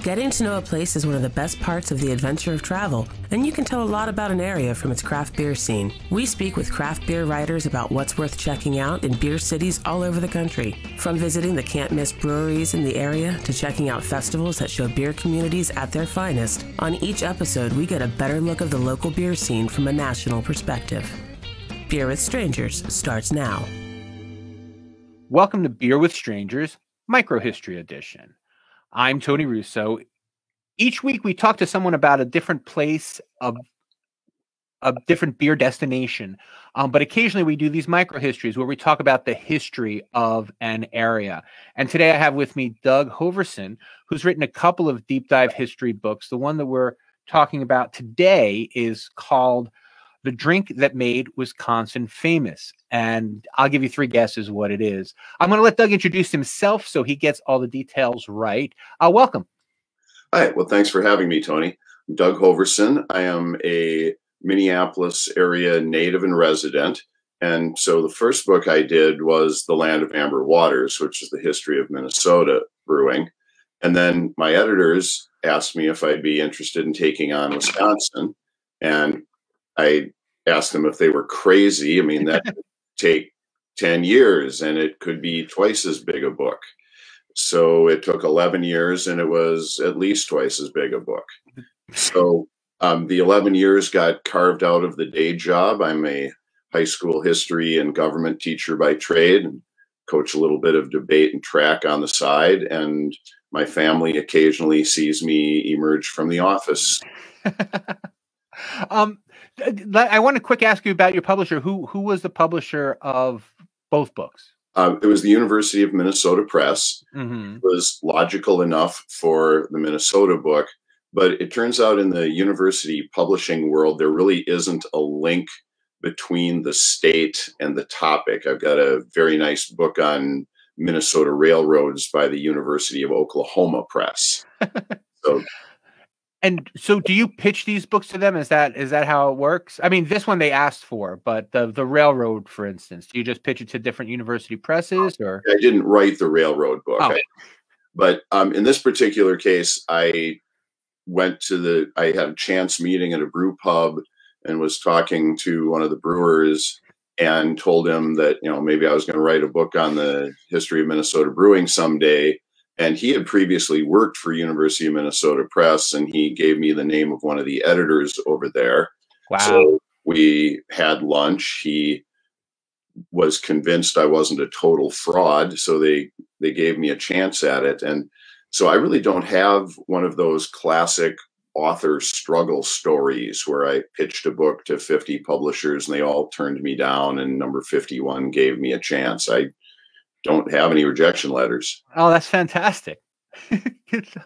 Getting to know a place is one of the best parts of the adventure of travel, and you can tell a lot about an area from its craft beer scene. We speak with craft beer writers about what's worth checking out in beer cities all over the country. From visiting the can't-miss breweries in the area to checking out festivals that show beer communities at their finest, on each episode we get a better look of the local beer scene from a national perspective. Beer with Strangers starts now. Welcome to Beer with Strangers, Microhistory Edition. I'm Tony Russo. Each week we talk to someone about a different place, a different beer destination. But occasionally we do these microhistories where we talk about the history of an area. And today I have with me Doug Hoverson, who's written a couple of deep dive history books. The one that we're talking about today is called The Drink That Made Wisconsin Famous. And I'll give you three guesses what it is. I'm going to let Doug introduce himself so he gets all the details right. Welcome. Hi. Well, thanks for having me, Tony. I'm Doug Hoverson. I am a Minneapolis area native and resident. And so the first book I did was The Land of Amber Waters, which is the history of Minnesota brewing. And then my editors asked me if I'd be interested in taking on Wisconsin. And I asked them if they were crazy. I mean, that could take 10 years and it could be twice as big a book. So it took 11 years and it was at least twice as big a book. So the 11 years got carved out of the day job. I'm a high school history and government teacher by trade and coach a little bit of debate and track on the side. And my family occasionally sees me emerge from the office. I want to quick ask you about your publisher. Who was the publisher of both books? It was the University of Minnesota Press. Mm-hmm. It was logical enough for the Minnesota book, but it turns out in the university publishing world, there really isn't a link between the state and the topic. I've got a very nice book on Minnesota railroads by the University of Oklahoma Press. And so do you pitch these books to them? Is that how it works? I mean, this one they asked for, but the railroad, for instance, do you just pitch it to different university presses? Or I didn't write the railroad book. Oh. But in this particular case, I had a chance meeting at a brew pub and was talking to one of the brewers and told him that, maybe I was going to write a book on the history of Minnesota brewing someday. And he had previously worked for University of Minnesota Press, and he gave me the name of one of the editors over there. Wow. So we had lunch. He was convinced I wasn't a total fraud, so they gave me a chance at it. And so I really don't have one of those classic author struggle stories where I pitched a book to 50 publishers and they all turned me down, and number 51 gave me a chance. I don't have any rejection letters. Oh, that's fantastic.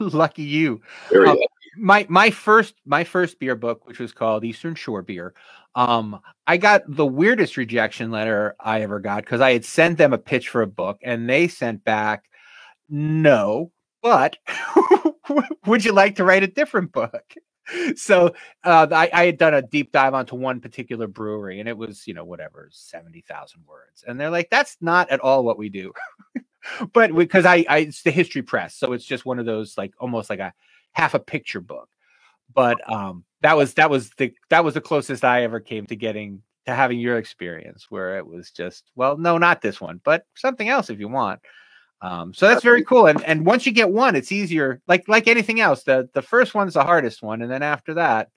Lucky you. Very lucky. My first beer book, which was called Eastern Shore Beer, I got the weirdest rejection letter I ever got because I had sent them a pitch for a book and they sent back, no, but would you like to write a different book? So I had done a deep dive onto one particular brewery, and it was, 70,000 words. And they're like, that's not at all what we do. But because it's the history press. So it's just one of those, like, almost like a half a picture book. But that was the closest I ever came to having your experience, where it was just, well, no, not this one, but something else if you want. So that's very cool. And once you get one, it's easier. Like anything else, the first one's the hardest one. And then after that.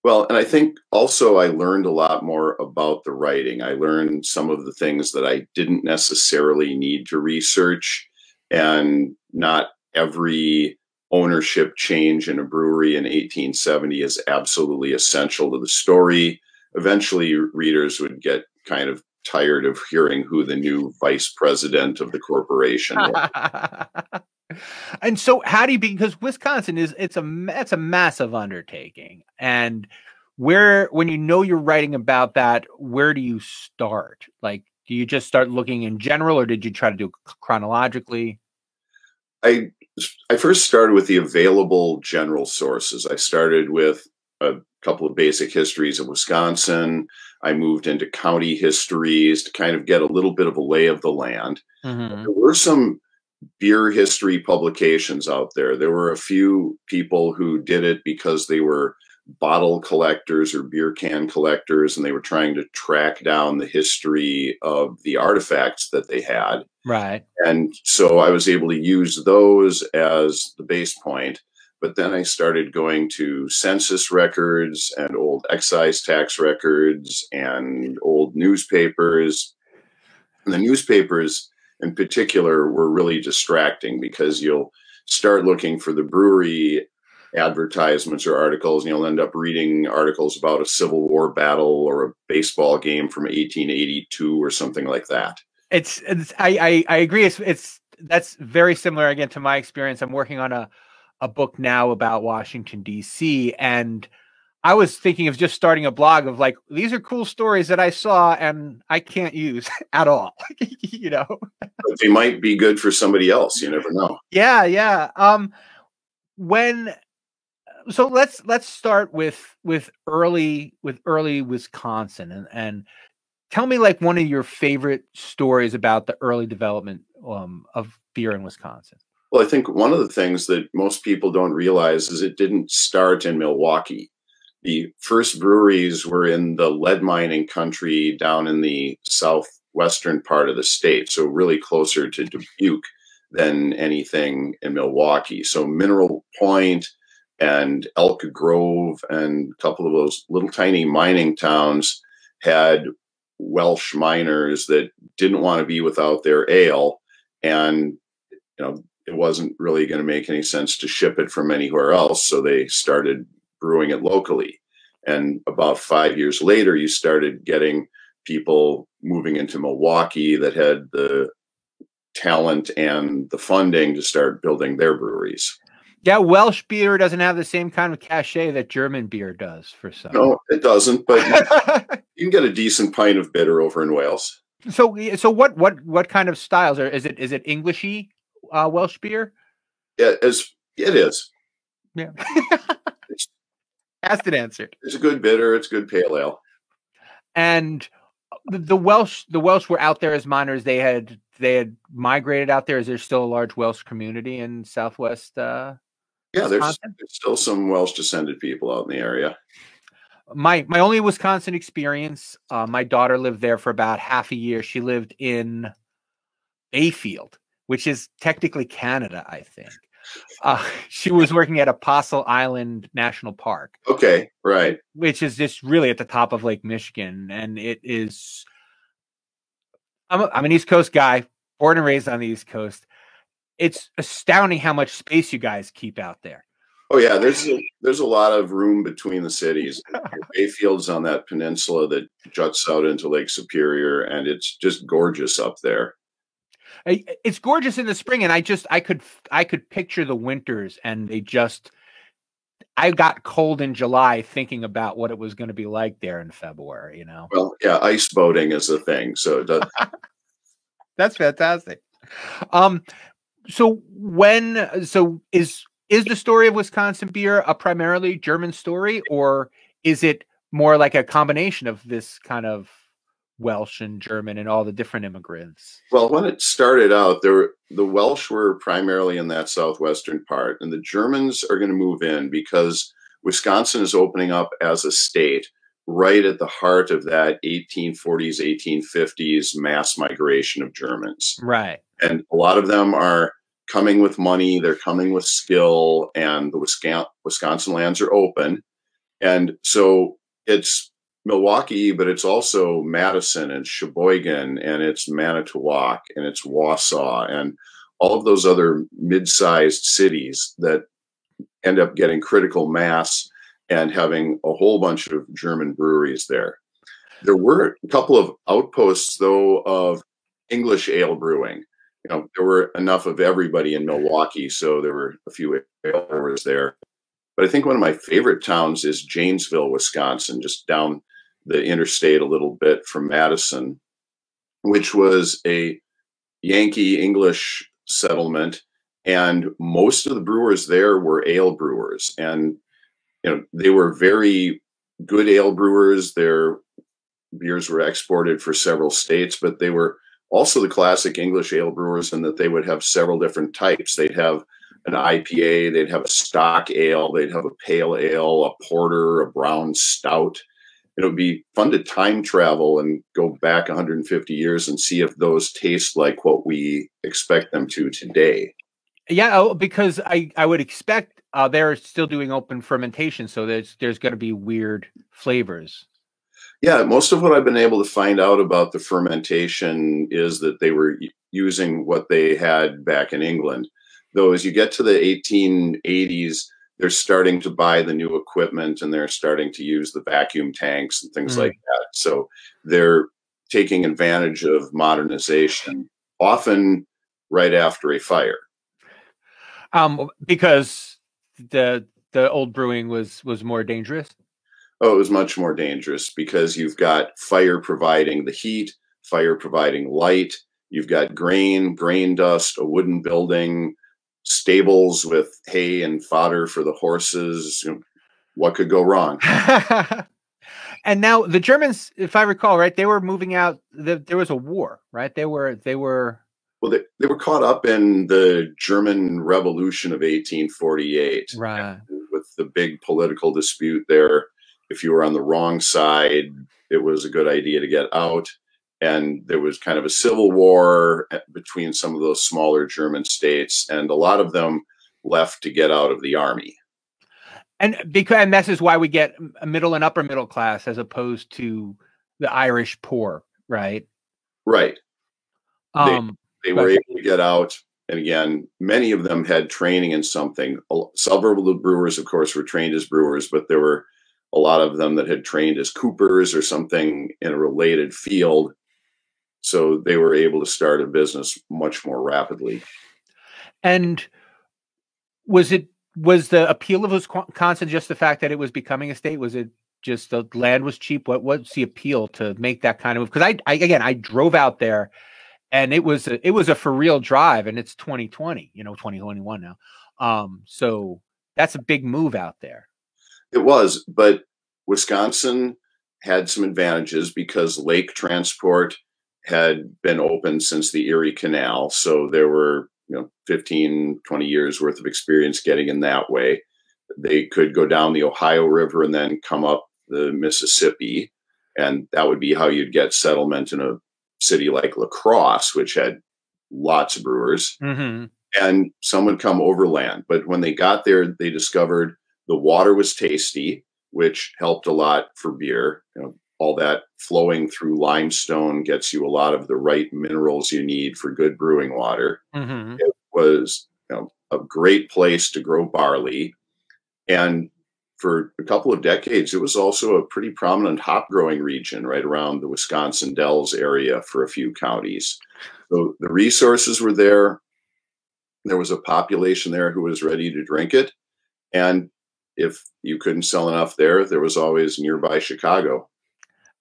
Well, and I think also I learned a lot more about the writing. I learned some of the things that I didn't necessarily need to research, and not every ownership change in a brewery in 1870 is absolutely essential to the story. Eventually, readers would get kind of tired of hearing who the new vice president of the corporation was. And so how do you, because Wisconsin it's a massive undertaking, and when you're writing about that, where do you start? Like, do you just start looking in general, or did you try to do chronologically? I first started with the available general sources. I started with a couple of basic histories of Wisconsin. I moved into county histories to kind of get a little bit of a lay of the land. Mm-hmm. There were some beer history publications out there. There were a few people who did it because they were bottle collectors or beer can collectors, and they were trying to track down the history of the artifacts that they had. Right. And so I was able to use those as the base point. But then I started going to census records and old excise tax records and old newspapers. And the newspapers in particular were really distracting, because you'll start looking for the brewery advertisements or articles, and you'll end up reading articles about a Civil War battle or a baseball game from 1882 or something like that. I agree. That's very similar again to my experience. I'm working on a book now about Washington, D.C., and I was thinking of just starting a blog of like, these are cool stories that I saw and I can't use at all, you know. But they might be good for somebody else. You never know. Yeah, yeah. So let's start with early Wisconsin, and tell me like one of your favorite stories about the early development of beer in Wisconsin. Well, I think one of the things that most people don't realize is it didn't start in Milwaukee. The first breweries were in the lead mining country down in the southwestern part of the state, so really closer to Dubuque than anything in Milwaukee. So Mineral Point and Elk Grove and a couple of those little tiny mining towns had Welsh miners that didn't want to be without their ale, and it wasn't really going to make any sense to ship it from anywhere else, so they started brewing it locally. And about 5 years later, you started getting people moving into Milwaukee that had the talent and the funding to start building their breweries. Yeah, Welsh beer doesn't have the same kind of cachet that German beer does for some. No, it doesn't, but you can get a decent pint of bitter over in Wales. So what kind of styles are? Is it Englishy Welsh beer? Yeah, it is. Yeah. Asked and answered. It's a good bitter. It's good pale ale. And the Welsh were out there as miners. They had migrated out there. Is there still a large Welsh community in Southwest? Yeah, there's still some Welsh descended people out in the area. My only Wisconsin experience, my daughter lived there for about half a year. She lived in Bayfield, which is technically Canada, I think. She was working at Apostle Island National Park. Okay, right. Which is just really at the top of Lake Michigan. And it is, I'm an East Coast guy, born and raised on the East Coast. It's astounding how much space you guys keep out there. Oh yeah, there's a lot of room between the cities. Bayfield's on that peninsula that juts out into Lake Superior, and it's just gorgeous up there. It's gorgeous in the spring, and I could picture the winters, and I got cold in July thinking about what it was going to be like there in February, Well, yeah, ice boating is a thing, so it does. That's fantastic. So is the story of Wisconsin beer a primarily German story, or is it more like a combination of this kind of Welsh and German and all the different immigrants? Well, when it started out, the Welsh were primarily in that southwestern part, and the Germans are going to move in because Wisconsin is opening up as a state right at the heart of that 1840s, 1850s mass migration of Germans. Right. And a lot of them are coming with money, they're coming with skill, and the Wisconsin lands are open. And so it's Milwaukee, but it's also Madison and Sheboygan, and it's Manitowoc, and it's Wausau, and all of those other mid-sized cities that end up getting critical mass and having a whole bunch of German breweries there. There were a couple of outposts, though, of English ale brewing. There were enough of everybody in Milwaukee, so there were a few ale brewers there. But I think one of my favorite towns is Janesville, Wisconsin, just down the interstate a little bit from Madison, which was a Yankee English settlement. And most of the brewers there were ale brewers. And, they were very good ale brewers. Their beers were exported for several states, but they were also the classic English ale brewers, in that they would have several different types. They'd have an IPA, they'd have a stock ale, they'd have a pale ale, a porter, a brown stout. It would be fun to time travel and go back 150 years and see if those taste like what we expect them to today. Yeah, because I would expect they're still doing open fermentation, so there's going to be weird flavors. Yeah, most of what I've been able to find out about the fermentation is that they were using what they had back in England. Though as you get to the 1880s, they're starting to buy the new equipment and they're starting to use the vacuum tanks and things like that. So they're taking advantage of modernization, often right after a fire. Because the old brewing was more dangerous. Oh, it was much more dangerous because you've got fire providing the heat, fire providing light. You've got grain dust, a wooden building, stables with hay and fodder for the horses. What could go wrong? And now the Germans, if I recall, right, they were moving out. There was a war, right? They were. Well, they were caught up in the German Revolution of 1848, right? With the big political dispute there. If you were on the wrong side, it was a good idea to get out. And there was kind of a civil war between some of those smaller German states, and a lot of them left to get out of the army. And this is why we get a middle and upper middle class as opposed to the Irish poor, right? Right. They were able to get out. And again, many of them had training in something. Several of the brewers, of course, were trained as brewers, but there were a lot of them that had trained as coopers or something in a related field. So they were able to start a business much more rapidly. And was the appeal of Wisconsin just the fact that it was becoming a state? Was it just the land was cheap? What's the appeal to make that kind of move? Because I drove out there, and it was a for real drive, and it's 2020, 2021 now. So that's a big move out there. It was, but Wisconsin had some advantages because lake transport had been open since the Erie Canal. So there were 15, 20 years worth of experience getting in that way. They could go down the Ohio River and then come up the Mississippi. And that would be how you'd get settlement in a city like La Crosse, which had lots of brewers. Mm-hmm. And some would come overland. But when they got there, they discovered the water was tasty, which helped a lot for beer. All that flowing through limestone gets you a lot of the right minerals you need for good brewing water. Mm-hmm. It was a great place to grow barley. And for a couple of decades, it was also a pretty prominent hop growing region right around the Wisconsin Dells area for a few counties. So the resources were there. There was a population there who was ready to drink it. And if you couldn't sell enough there was always nearby Chicago.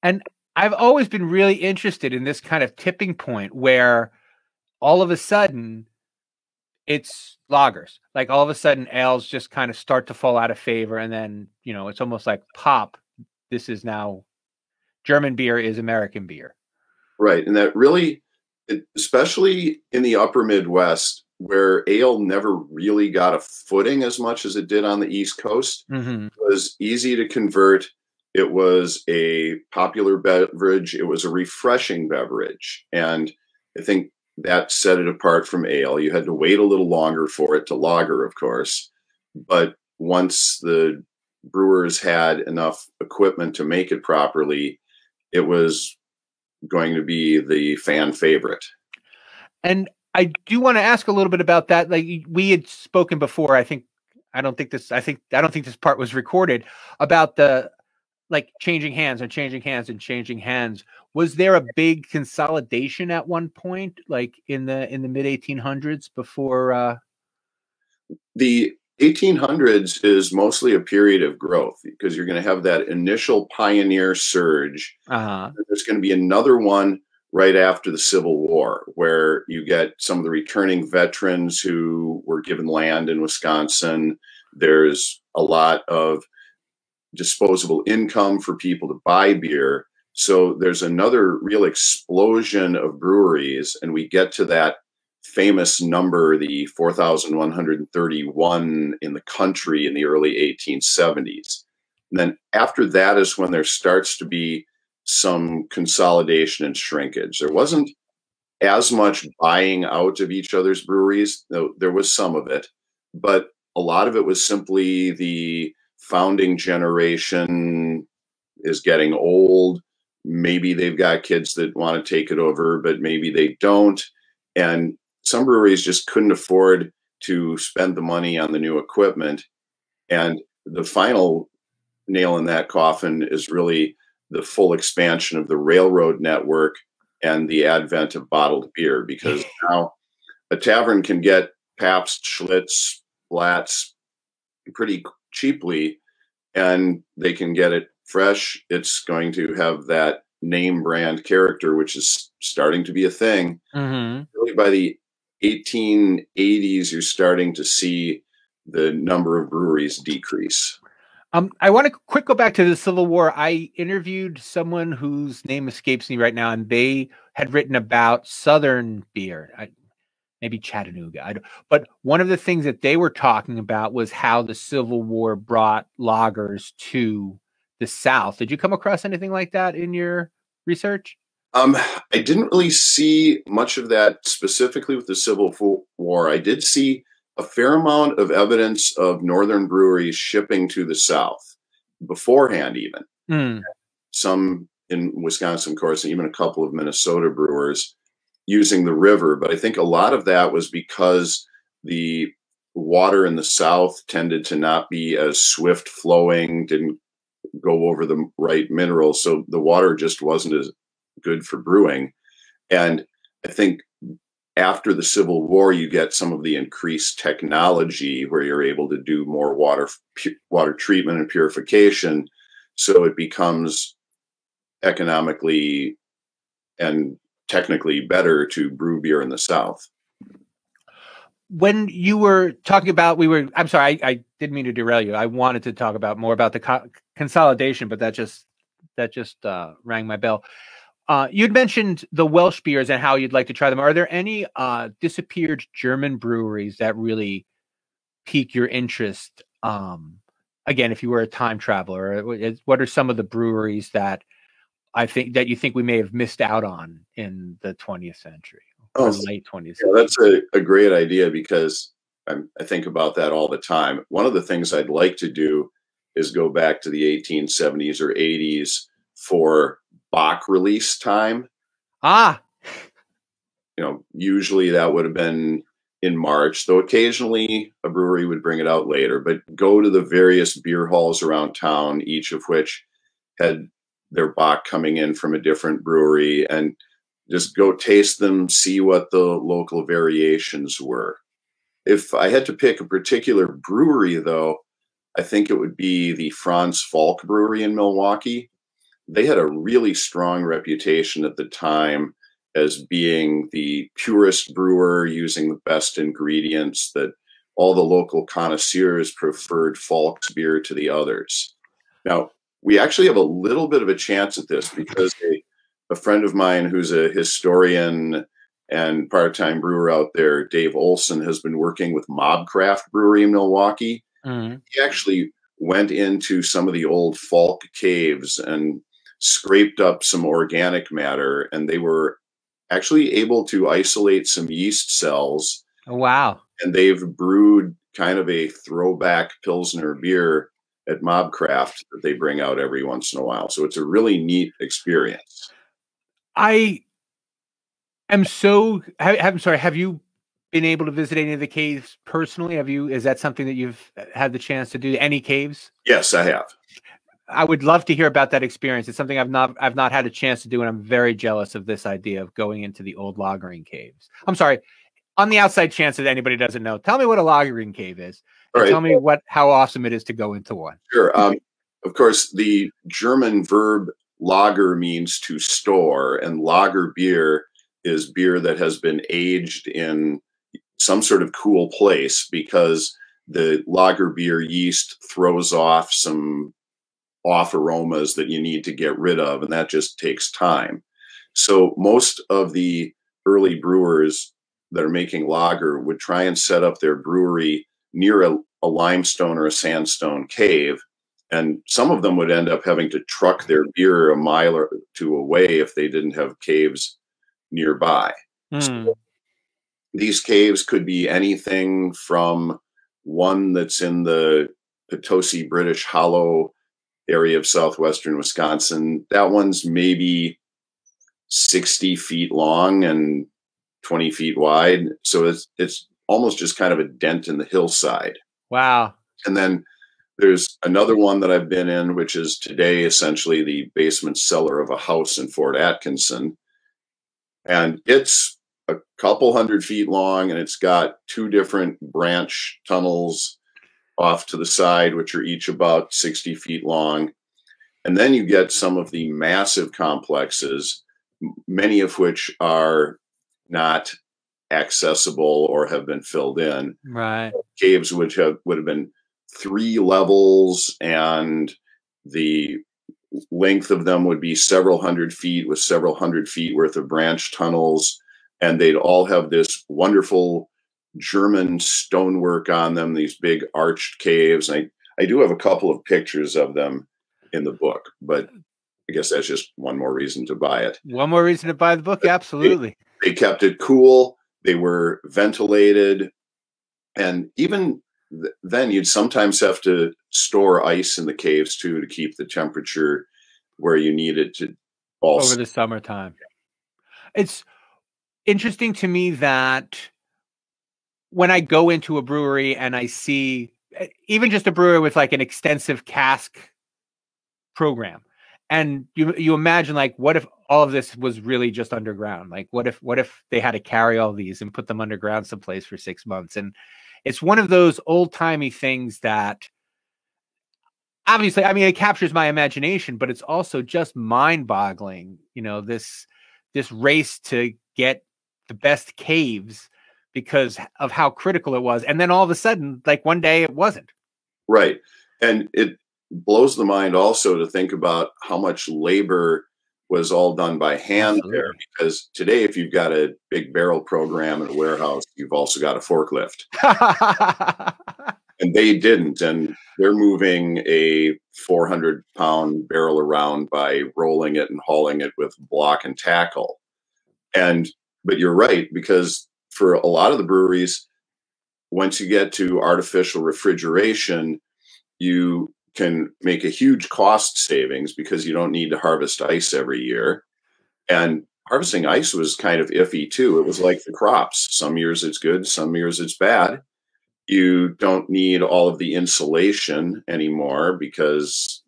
And I've always been really interested in this kind of tipping point where all of a sudden it's lagers. Like all of a sudden ales just kind of start to fall out of favor. And then, it's almost like pop. This is now German beer is American beer. Right. And that really, especially in the upper Midwest, where ale never really got a footing as much as it did on the East Coast, mm-hmm. It was easy to convert. It was a popular beverage. It was a refreshing beverage. And I think that set it apart from ale. You had to wait a little longer for it to lager, of course. But once the brewers had enough equipment to make it properly, it was going to be the fan favorite. And I do want to ask a little bit about that. Like we had spoken before, I don't think this part was recorded about the changing hands. Was there a big consolidation at one point, like in the mid 1800s before? The 1800s is mostly a period of growth because you're going to have that initial pioneer surge. Uh-huh. There's going to be another one right after the Civil War, where you get some of the returning veterans who were given land in Wisconsin. There's a lot of disposable income for people to buy beer. So there's another real explosion of breweries, and we get to that famous number, the 4,131 in the country in the early 1870s. And then after that is when there starts to be some consolidation and shrinkage. There wasn't as much buying out of each other's breweries, though there was some of it, but a lot of it was simply the founding generation is getting old. Maybe they've got kids that want to take it over, but maybe they don't. And some breweries just couldn't afford to spend the money on the new equipment. And the final nail in that coffin is really the full expansion of the railroad network and the advent of bottled beer, because now a tavern can get Pabst, Schlitz, Blatz pretty cheaply, and they can get it fresh. It's going to have that name brand character, which is starting to be a thing. Really, by the 1880s, you're starting to see the number of breweries decrease. I want to quick go back to the Civil War. I interviewed someone whose name escapes me right now, and they had written about Southern beer, maybe Chattanooga. But one of the things that they were talking about was how the Civil War brought lagers to the South. Did you come across anything like that in your research? I didn't really see much of that specifically with the Civil War. I did see a fair amount of evidence of northern breweries shipping to the South beforehand, even. Some in Wisconsin, of course, and even a couple of Minnesota brewers using the river. But I think a lot of that was because the water in the South tended to not be as swift flowing, didn't go over the right minerals. So the water just wasn't as good for brewing. And I think after the Civil War, you get some of the increased technology where you're able to do more water treatment and purification. So it becomes economically and technically better to brew beer in the South. When you were talking about, I'm sorry, I didn't mean to derail you. I wanted to talk about more about the consolidation, but that just rang my bell. You'd mentioned the Welsh beers and how you'd like to try them. Are there any disappeared German breweries that really pique your interest? Again, if you were a time traveler, what are some of the breweries that you think we may have missed out on in the 20th century or late 20th century? Yeah, that's a great idea, because I think about that all the time. One of the things I'd like to do is go back to the 1870s or 80s for Bach release time. Usually that would have been in March, though occasionally a brewery would bring it out later. But go to the various beer halls around town, each of which had their Bach coming in from a different brewery, and just go taste them, see what the local variations were. If I had to pick a particular brewery, though, I think it would be the Franz Falk Brewery in Milwaukee. They had a really strong reputation at the time as being the purest brewer, using the best ingredients, that all the local connoisseurs preferred Falk's beer to the others. Now, we actually have a little bit of a chance at this, because a friend of mine who's a historian and part-time brewer out there, Dave Olson, has been working with Mobcraft Brewery in Milwaukee. He actually went into some of the old Falk caves and scraped up some organic matter, and they were actually able to isolate some yeast cells. Oh, wow. And they've brewed kind of a throwback Pilsner beer at Mobcraft that they bring out every once in a while. So it's a really neat experience. I am I'm sorry, have you been able to visit any of the caves personally? Is that something that you've had the chance to do? Any caves? Yes, I have. I would love to hear about that experience. It's something I've not had a chance to do, and I'm very jealous of this idea of going into the old lagering caves. I'm sorry, on the outside chance that anybody doesn't know, tell me what a lagering cave is. Right. Tell me how awesome it is to go into one. Sure. Of course, the German verb lager means to store, and lager beer is beer that has been aged in some sort of cool place, because the lager beer yeast throws off some off aromas that you need to get rid of, and that just takes time. So most of the early brewers that are making lager would try and set up their brewery near a limestone or a sandstone cave. And some of them would end up having to truck their beer a mile or two away if they didn't have caves nearby. So these caves could be anything from one that's in the Potosi British Hollow area of southwestern Wisconsin. That one's maybe 60 feet long and 20 feet wide. So it's almost just kind of a dent in the hillside. Wow. And then there's another one that I've been in, which is today essentially the basement cellar of a house in Fort Atkinson. And it's a couple 100 feet long, and it's got 2 different branch tunnels off to the side, which are each about 60 feet long. And then you get some of the massive complexes, many of which are not accessible or have been filled in. Right. Caves would have been 3 levels, and the length of them would be several hundred feet with several hundred feet worth of branch tunnels. And they'd all have this wonderful German stonework on them, these big arched caves. And I do have a couple of pictures of them in the book, but I guess that's just one more reason to buy it. One more reason to buy the book. Absolutely. They kept it cool. They were ventilated. And even then you'd sometimes have to store ice in the caves too, to keep the temperature where you need it to also. Over the summertime. It's interesting to me that when I go into a brewery and I see even just a brewery with like an extensive cask program, and you imagine, like, what if all of this was really just underground? Like, what if they had to carry all these and put them underground someplace for 6 months? And it's one of those old-timey things that obviously, I mean, it captures my imagination, but it's also just mind-boggling, you know, this race to get the best caves because of how critical it was. And then all of a sudden, like one day it wasn't. Right. And it blows the mind also to think about how much labor was all done by hand there, because today, if you've got a big barrel program in a warehouse, you've also got a forklift. And they didn't. And they're moving a 400-pound barrel around by rolling it and hauling it with block and tackle. But you're right, because for a lot of the breweries, once you get to artificial refrigeration, you can make a huge cost savings because you don't need to harvest ice every year. And harvesting ice was kind of iffy too. It was like the crops. Some years it's good, some years it's bad. You don't need all of the insulation anymore because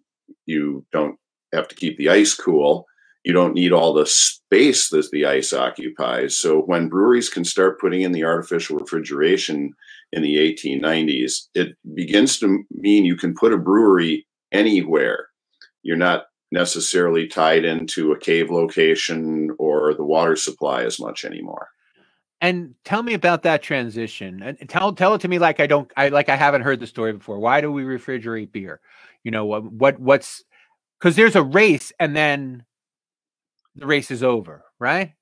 you don't have to keep the ice cool. You don't need all the space that the ice occupies. So when breweries can start putting in the artificial refrigeration in the 1890s, it begins to mean you can put a brewery anywhere. You're not necessarily tied into a cave location or the water supply as much anymore. And tell me about that transition. And tell it to me like I haven't heard the story before. Why do we refrigerate beer? You know, what's because there's a race and then the race is over, right?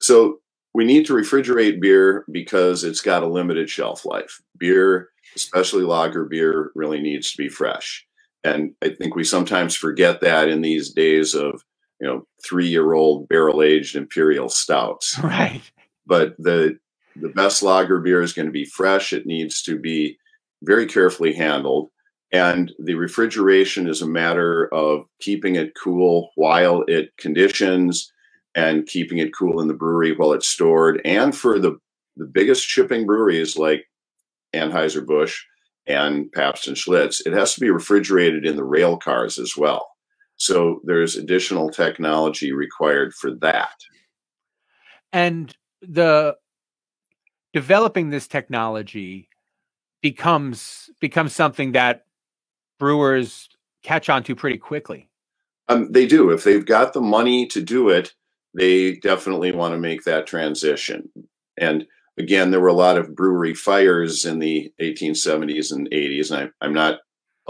So we need to refrigerate beer because it's got a limited shelf life. Beer, especially lager beer, really needs to be fresh. And I think we sometimes forget that in these days of, 3-year-old barrel-aged imperial stouts. Right. But the best lager beer is going to be fresh. It needs to be very carefully handled. And the refrigeration is a matter of keeping it cool while it conditions and keeping it cool in the brewery while it's stored. And for the biggest shipping breweries like Anheuser-Busch and Pabst and Schlitz, it has to be refrigerated in the rail cars as well. So there's additional technology required for that. And the developing this technology becomes something that brewers catch on to pretty quickly. They do. If they've got the money to do it, they definitely want to make that transition. And again, there were a lot of brewery fires in the 1870s and 80s, and I'm not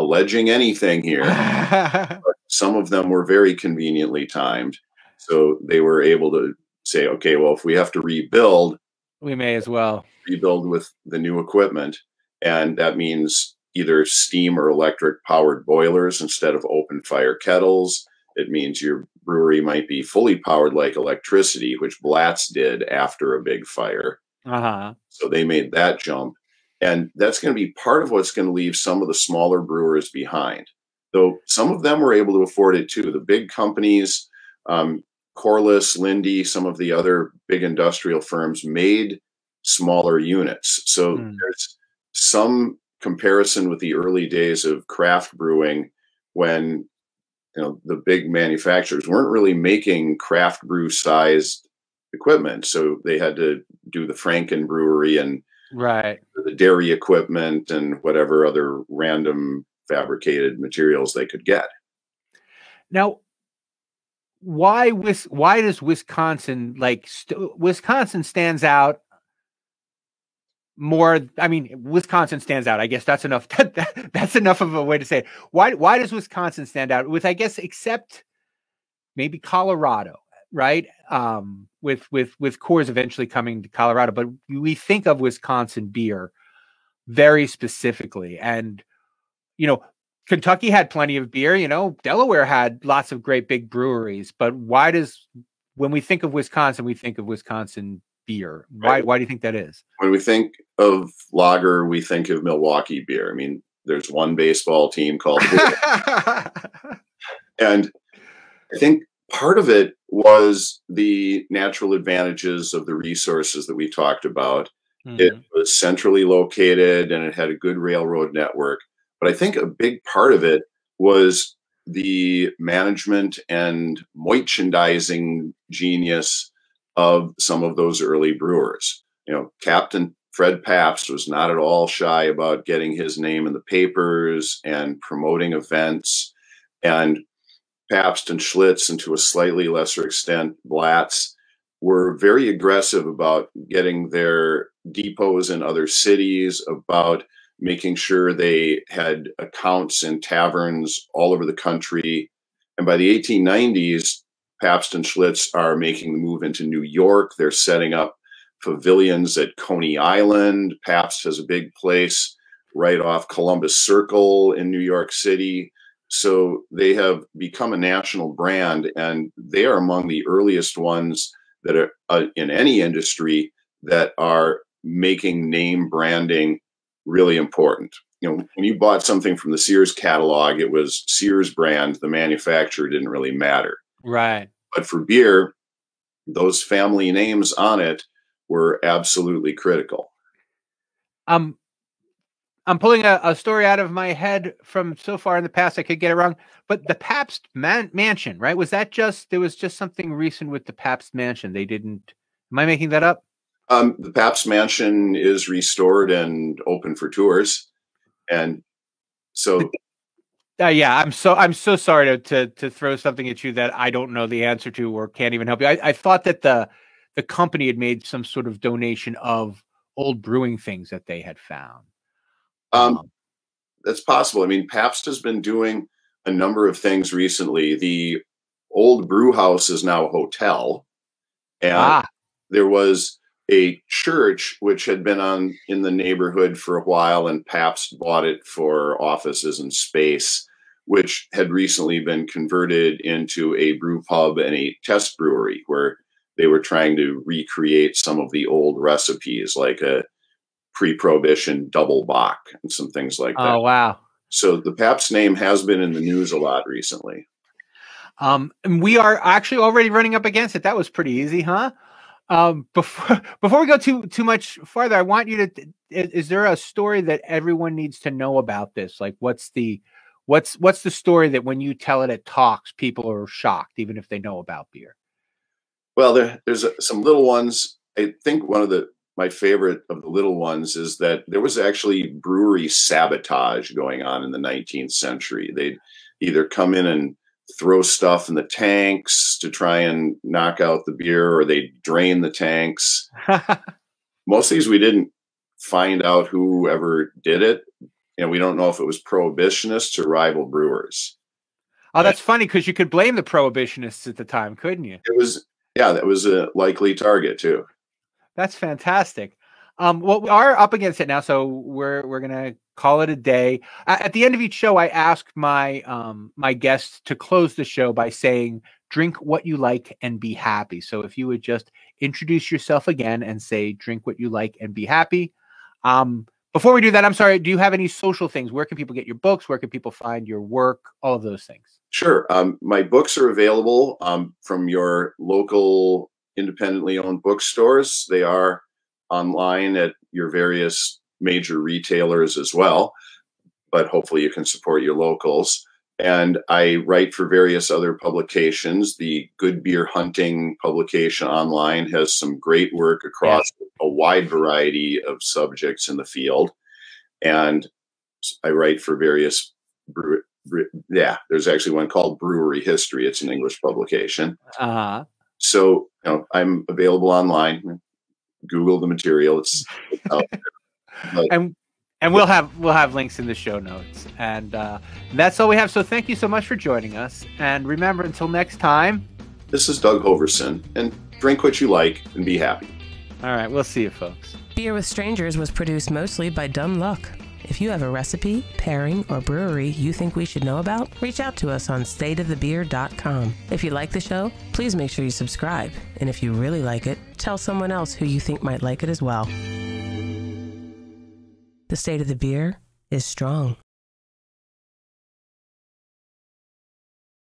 alleging anything here. But some of them were very conveniently timed. So they were able to say, okay, well, if we have to rebuild, we may as well rebuild with the new equipment. And that means either steam or electric powered boilers instead of open fire kettles. It means your brewery might be fully powered like electricity, which Blatz did after a big fire. So they made that jump. And that's going to be part of what's going to leave some of the smaller brewers behind. Though some of them were able to afford it too. The big companies, Corliss, Lindy, some of the other big industrial firms made smaller units. So there's some comparison with the early days of craft brewing when the big manufacturers weren't really making craft brew sized equipment. So they had to do the Franken brewery and the dairy equipment and whatever other random fabricated materials they could get. Now, why does Wisconsin Wisconsin stands out more? I mean, Wisconsin stands out. I guess that's enough. That's enough of a way to say it. Why does Wisconsin stand out? With, I guess, except maybe Colorado, right? With Coors eventually coming to Colorado, but we think of Wisconsin beer very specifically, and Kentucky had plenty of beer. Delaware had lots of great big breweries. But when we think of Wisconsin, we think of Wisconsin beer? Why do you think that is? When we think of lager, we think of Milwaukee beer. I mean, there's one baseball team called and I think part of it was the natural advantages of the resources that we talked about. It was centrally located and it had a good railroad network. But I think a big part of it was the management and merchandising genius of some of those early brewers. Captain Fred Pabst was not at all shy about getting his name in the papers and promoting events. And Pabst and Schlitz, and to a slightly lesser extent, Blatz, were very aggressive about getting their depots in other cities, about making sure they had accounts in taverns all over the country. And by the 1890s, Pabst and Schlitz are making the move into New York. They're setting up pavilions at Coney Island. Pabst has a big place right off Columbus Circle in New York City. So they have become a national brand, and they are among the earliest ones that are in any industry that are making name branding really important. When you bought something from the Sears catalog, it was Sears brand. The manufacturer didn't really matter. Right. But for beer, those family names on it were absolutely critical. I'm pulling a story out of my head from so far in the past. I could get it wrong, but the Pabst Mansion, right? There was just something recent with the Pabst Mansion. They didn't, am I making that up? The Pabst Mansion is restored and open for tours. And so, yeah, I'm so sorry to throw something at you that I don't know the answer to or can't even help you. I thought that the company had made some sort of donation of old brewing things that they had found. That's possible. I mean, Pabst has been doing a number of things recently. The old brew house is now a hotel, and there was a church which had been in the neighborhood for a while, and Pabst bought it for offices and space, which had recently been converted into a brew pub and a test brewery where they were trying to recreate some of the old recipes, like a pre-prohibition double bock and some things like that. Oh, wow. So the Pabst name has been in the news a lot recently. And we are actually already running up against it. That was pretty easy, huh? Before we go too much farther, I want you to, is there a story that everyone needs to know about this? Like what's the story that when you tell it at talks, people are shocked, even if they know about beer? Well, there's some little ones. I think one of my favorite of the little ones is that there was actually brewery sabotage going on in the 19th century. They'd either come in and throw stuff in the tanks to try and knock out the beer, or they'd drain the tanks. Most of these we didn't find out who ever did it. we don't know if it was prohibitionists or rival brewers. Oh, that's funny, because you could blame the prohibitionists at the time, couldn't you? It was, yeah, that was a likely target too. That's fantastic. Well, we are up against it now, so we're gonna call it a day. At the end of each show, I ask my my guests to close the show by saying, "Drink what you like and be happy." So if you would just introduce yourself again and say, "Drink what you like and be happy." Before we do that, I'm sorry, do you have any social things? Where can people get your books? Where can people find your work? All of those things. Sure. My books are available from your local independently owned bookstores. They are online at your various major retailers as well, but hopefully you can support your locals. And I write for various other publications. The Good Beer Hunting publication online has some great work across a wide variety of subjects in the field. And I write for various, there's actually one called Brewery History. It's an English publication. So I'm available online. Google the material. It's out there. But, and we'll have links in the show notes. And that's all we have. So thank you so much for joining us. And remember, until next time, this is Doug Hoverson, and drink what you like and be happy. All right, we'll see you, folks. Beer with Strangers was produced mostly by Dumb Luck. If you have a recipe, pairing, or brewery you think we should know about, reach out to us on stateofthebeer.com. If you like the show, please make sure you subscribe. And if you really like it, tell someone else who you think might like it as well. The State of the Beer is strong.